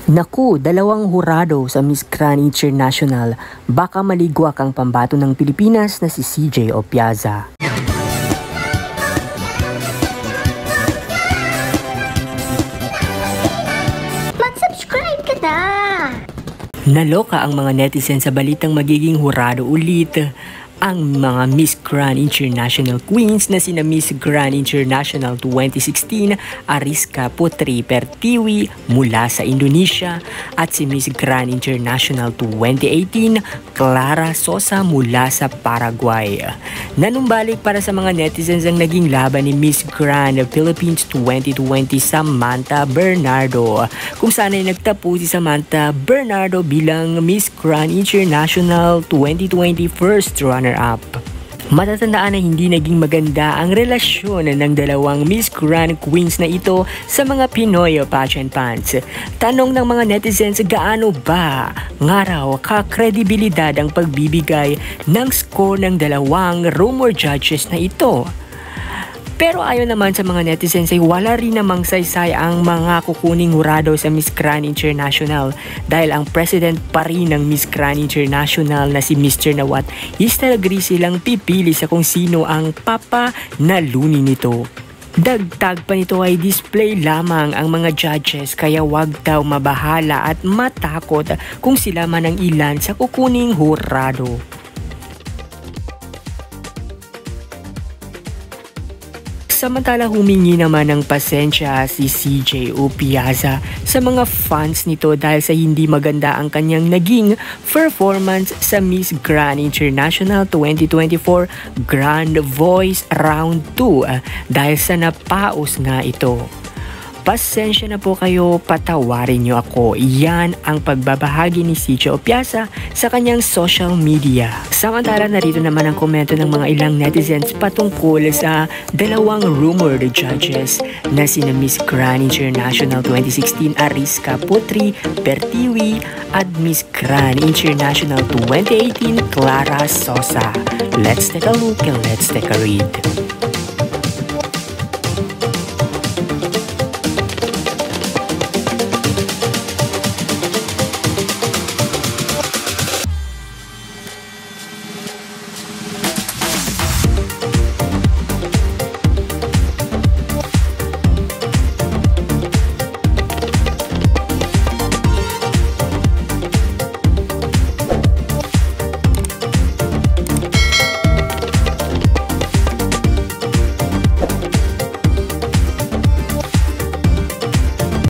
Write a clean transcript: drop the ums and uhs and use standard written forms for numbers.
Naku, dalawang hurado sa Miss Grand International, baka maligwak ang pambato ng Pilipinas na si CJ Opiaza. Mag-subscribe ka na! Naloka ang mga netizen sa balitang magiging hurado ulit ang mga Miss Grand International Queens na sina Miss Grand International 2016 Ariska Putri Pertiwi mula sa Indonesia at si Miss Grand International 2018 Clara Sosa mula sa Paraguay. Nanumbalik para sa mga netizens ang naging laban ni Miss Grand Philippines 2020 Samantha Bernardo, kung saan ay nagtapo si Samantha Bernardo bilang Miss Grand International 2020 first runner-up. Matatandaan na hindi naging maganda ang relasyon ng dalawang Miss Grand Queens na ito sa mga Pinoy pageant fans. Tanong ng mga netizens, gaano ba nga raw ka-kredibilidad ang pagbibigay ng score ng dalawang rumor judges na ito? Pero ayon naman sa mga netizens ay wala rin namang saysay ang mga kukuning hurado sa Miss Grand International dahil ang president pa rin ng Miss Grand International na si Mr. Nawat still agree silang pipili sa kung sino ang papanalunin nito. Dagdag pa nito ay display lamang ang mga judges kaya wag daw mabahala at matakot kung sila man ang ilan sa kukuning hurado. Samantala humingi naman ng pasensya si CJ Opiaza sa mga fans nito dahil sa hindi maganda ang kanyang naging performance sa Miss Grand International 2024 Grand Voice Round 2 dahil sa napaos nga ito. Pasensya na po kayo, patawarin niyo ako. Yan ang pagbabahagi ni CJ Opiaza sa kanyang social media. Samantala narito naman ang komento ng mga ilang netizens patungkol sa dalawang rumored judges na sina Miss Grand International 2016 Ariska Putri Pertiwi at Miss Grand International 2018 Clara Sosa. Let's take a look and let's take a read.